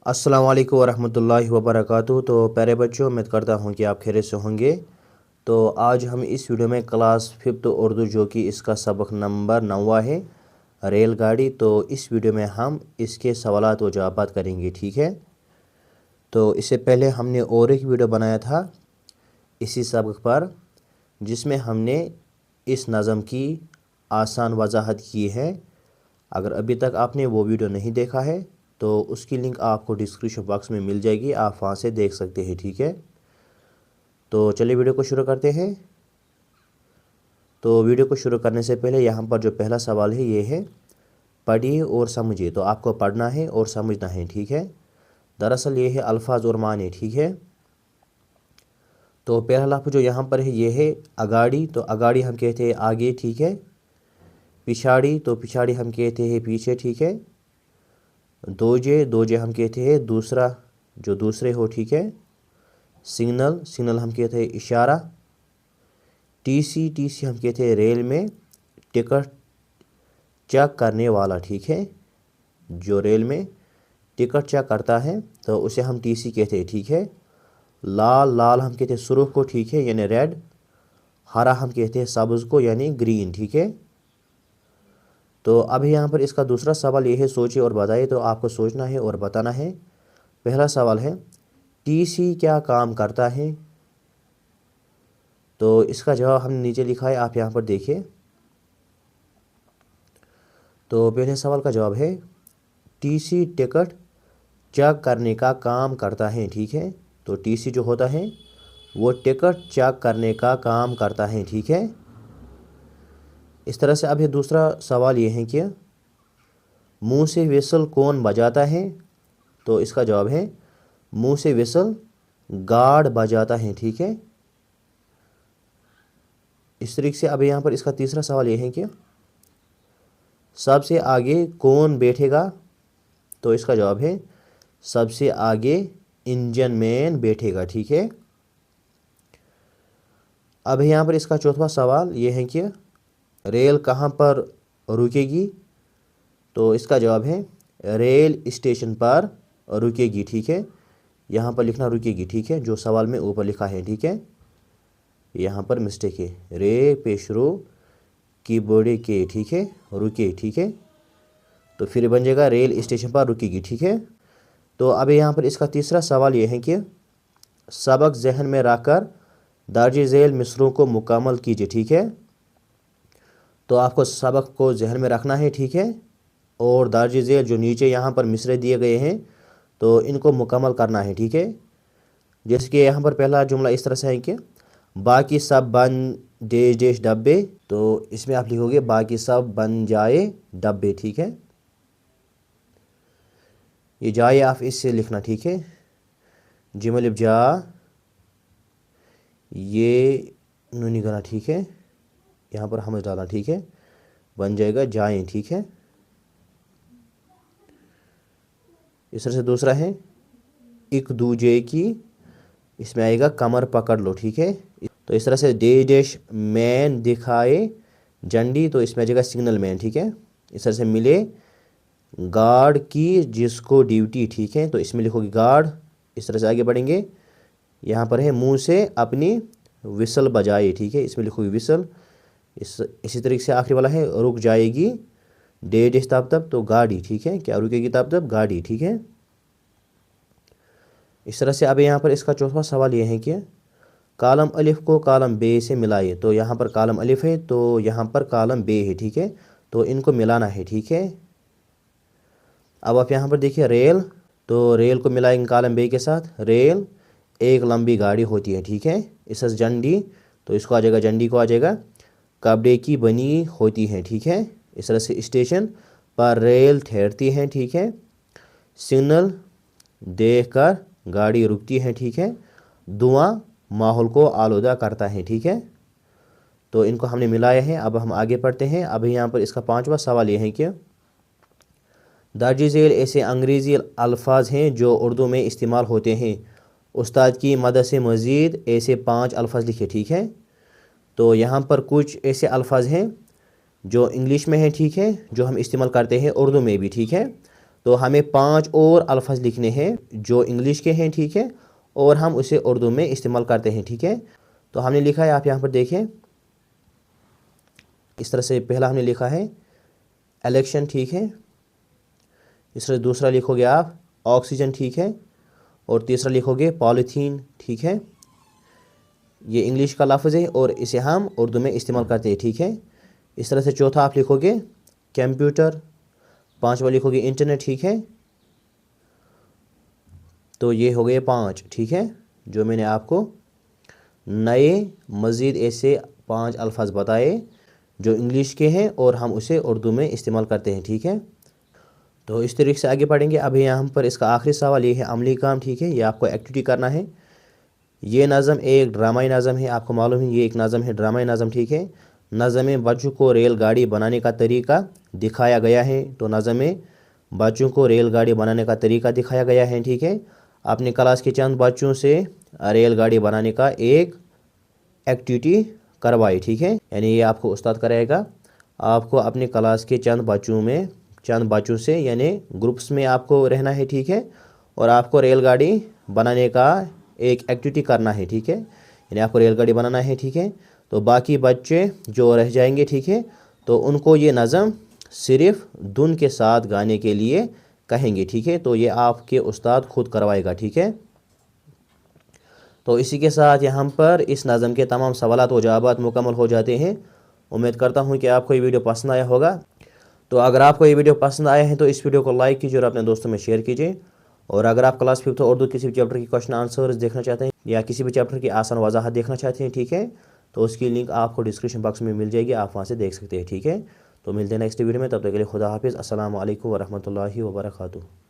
अस्सलाम वालेकुम वरहमतुल्लाहि वबरकातुहू। तो प्यारे बच्चों, उम्मीद करता हूँ कि आप खैरियत से होंगे। तो आज हम इस वीडियो में क्लास 5th उर्दू, जो कि इसका सबक नंबर 9वां है, रेलगाड़ी। तो इस वीडियो में हम इसके सवालात व जवाबात करेंगे, ठीक है। तो इससे पहले हमने और एक वीडियो बनाया था इसी सबक पर, जिसमें हमने इस नज़म की आसान वजाहत की है। अगर अभी तक आपने वो वीडियो नहीं देखा है तो उसकी लिंक आपको डिस्क्रिप्शन बॉक्स में मिल जाएगी, आप वहाँ से देख सकते हैं, ठीक है। तो चलिए वीडियो को शुरू करते हैं। तो वीडियो को शुरू करने से पहले यहाँ पर जो पहला सवाल है ये है, पढ़िए और समझिए। तो आपको पढ़ना है और समझना है, ठीक है। दरअसल ये है अल्फाज और माने, ठीक है। तो पहला लफ्ज़ जो यहाँ पर है ये है अगाड़ी। तो अगाड़ी हम कहते हैं आगे, ठीक है। पिछाड़ी, तो पिछाड़ी हम कहते हैं पीछे, ठीक है। दोजे, दोजे हम कहते हैं दूसरा, जो दूसरे हो, ठीक है। सिग्नल, सिग्नल हम कहते हैं इशारा। टीसी, टीसी हम कहते हैं रेल में टिकट चेक करने वाला, ठीक है। जो रेल में टिकट चेक करता है तो उसे हम टीसी कहते हैं, ठीक है। लाल, लाल हम कहते हैं सुर्ख को, ठीक है, यानी रेड। हरा हम कहते हैं सब्ज़ को, यानी ग्रीन, ठीक है। तो अभी यहाँ पर इसका दूसरा सवाल ये है, सोचिए और बताइए। तो आपको सोचना है और बताना है। पहला सवाल है, टीसी क्या काम करता है? तो इसका जवाब हमने नीचे लिखा है, आप यहाँ पर देखिए। तो पहले सवाल का जवाब है टीसी टिकट चेक करने का काम करता है, ठीक है। तो टीसी जो होता है वो टिकट चेक करने का काम करता है, ठीक है। इस तरह से अभी दूसरा सवाल ये है कि मुंह से विसल कौन बजाता है? तो इसका जवाब है मुंह से विसल गार्ड बजाता है, ठीक है। इस तरीके से अब यहाँ पर इसका तीसरा सवाल ये है कि सबसे आगे कौन बैठेगा? तो इसका जवाब है सबसे आगे इंजन मैन बैठेगा, ठीक है। अब यहाँ पर इसका चौथा सवाल ये है कि रेल कहाँ पर रुकेगी? तो इसका जवाब है रेल स्टेशन पर रुकेगी, ठीक है। यहाँ पर लिखना रुकेगी, ठीक है, जो सवाल में ऊपर लिखा है, ठीक है। यहाँ पर मिस्टेक है, रे पेशरो की बड़े के, ठीक है, रुके, ठीक है। तो फिर बन जाएगा रेल स्टेशन पर रुकेगी, ठीक है। तो अब यहाँ पर इसका तीसरा सवाल ये है कि सबक जहन में रखकर दर्ज झेल मिसरों को मुकम्मल कीजिए, ठीक है। तो आपको सबक को जहन में रखना है, ठीक है, और दर्ज झेल जो नीचे यहाँ पर मिसरे दिए गए हैं तो इनको मुकम्मल करना है, ठीक है। जैसे कि यहाँ पर पहला जुमला इस तरह से है कि बाकी सब बन डेश डेश डब्बे। तो इसमें आप लिखोगे बाकी सब बन जाए डब्बे, ठीक है। ये जाए आप इससे लिखना, ठीक है। जिमलिब जा, ये नूनी गना, ठीक है। यहाँ पर हम डालना, ठीक है, बन जाएगा जाएं, ठीक है। इस तरह से दूसरा है एक दूजे की, इसमें आएगा कमर पकड़ लो, ठीक है। तो इस तरह से डे डैश मैन दिखाए झंडी, तो इसमें आ जाएगा सिग्नल मैन, ठीक है। इस तरह से मिले गार्ड की जिसको ड्यूटी, ठीक है, तो इसमें लिखोगे गार्ड। इस तरह से आगे बढ़ेंगे, यहाँ पर है मुंह से अपनी विसल बजाए, ठीक है, इसमें लिखोगे विसल। इसी तरीके से आखिरी वाला है रुक जाएगी डे डैश तब तब, तो गाड़ी, ठीक है, क्या रुकेगी तब तब, गाड़ी, ठीक है। इस तरह से अब यहाँ पर इसका चौथा सवाल ये है कि कालम अलिफ को कालम बे से मिलाइए। तो यहाँ पर कालम अलिफ है तो यहाँ पर कालम बे है, ठीक है, तो इनको मिलाना है, ठीक है। अब आप यहाँ पर देखिए रेल, तो रेल को मिलाएंगे कालम बे के साथ। रेल एक लंबी गाड़ी होती है, ठीक है। इस झंडी, तो इसको आ जाएगा झंडी को आ जाएगा कपड़े की बनी होती है, ठीक है। इस तरह से स्टेशन पर रेल ठहरती है, ठीक है। सिग्नल देखकर गाड़ी रुकती है, ठीक है। धुआं माहौल को आलूदा करता है, ठीक है। तो इनको हमने मिलाया है। अब हम आगे पढ़ते हैं। अब यहाँ पर इसका पांचवा सवाल ये है कि दर्ज झेल ऐसे अंग्रेज़ी अल्फाज हैं जो उर्दू में इस्तेमाल होते हैं, उस्ताद की मदद से मज़ीद ऐसे 5 अल्फाज लिखे, ठीक है। तो यहाँ पर कुछ ऐसे अल्फाज हैं जो इंग्लिश में हैं, ठीक है, जो हम इस्तेमाल करते हैं उर्दू में भी, ठीक है। तो हमें 5 और अल्फाज लिखने हैं जो इंग्लिश के हैं, ठीक है, और हम उसे उर्दू में इस्तेमाल करते हैं, ठीक है। तो हमने लिखा है, आप यहाँ पर देखें इस तरह से। पहला हमने लिखा है इलेक्शन, ठीक है। इस तरह दूसरा लिखोगे आप ऑक्सीजन, ठीक है। और तीसरा लिखोगे पॉलीथीन, ठीक है। ये इंग्लिश का लफ्ज़ है और इसे हम उर्दू में इस्तेमाल करते हैं, ठीक है। इस तरह से चौथा आप लिखोगे कंप्यूटर, पांचवा लिखोगे इंटरनेट, ठीक है। तो ये हो गए 5, ठीक है, जो मैंने आपको नए मज़ीद ऐसे 5 अल्फाज बताए जो इंग्लिश के हैं और हम उसे उर्दू में इस्तेमाल करते हैं, ठीक है। तो इस तरीके से आगे पढ़ेंगे। अभी यहाँ पर इसका आखिरी सवाल ये है अमली काम, ठीक है। ये आपको एक्टिविटी करना है। ये नज़म एक ड्रामाई नज़म है, आपको मालूम है ये एक नज़म है, ड्रामाई नज़म, ठीक है। नज़म में बच्चों को रेलगाड़ी बनाने का तरीका दिखाया गया है। तो नज़म में बच्चों को रेलगाड़ी बनाने का तरीका दिखाया गया है, ठीक है। अपने क्लास के चंद बच्चों से रेलगाड़ी बनाने का एक एक्टिविटी करवाई, ठीक है। यानी ये आपको उस्ताद कराएगा। आपको अपने क्लास के चंद बच्चों से यानी ग्रुप्स में आपको रहना है, ठीक है। और आपको रेलगाड़ी बनाने का एक एक्टिविटी करना है, ठीक है। यानी आपको रेलगाड़ी बनाना है, ठीक है। तो बाकी बच्चे जो रह जाएंगे, ठीक है, तो उनको ये नज़म सिर्फ धुन के साथ गाने के लिए कहेंगे, ठीक है। तो ये आपके उस्ताद खुद करवाएगा, ठीक है। तो इसी के साथ यहाँ पर इस नज़म के तमाम सवालात व जवाबात मुकम्मल हो जाते हैं। उम्मीद करता हूँ कि आपको ये वीडियो पसंद आया होगा। तो अगर आपको ये वीडियो पसंद आया है तो इस वीडियो को लाइक कीजिए और अपने दोस्तों में शेयर कीजिए। और अगर आप क्लास 5 उर्दू किसी भी चैप्टर की क्वेश्चन आंसर्स देखना चाहते हैं या किसी भी चैप्टर की आसान वजाहत देखना चाहते हैं, ठीक है, तो उसकी लिंक आपको डिस्क्रिप्शन बॉक्स में मिल जाएगी, आप वहाँ से देख सकते हैं, ठीक है। तो मिलते हैं नेक्स्ट वीडियो में, तब तक के लिए खुदा हाफिज़। अस्सलामु अलैकुम वरहमतुल्लाहि वबरकातुहू।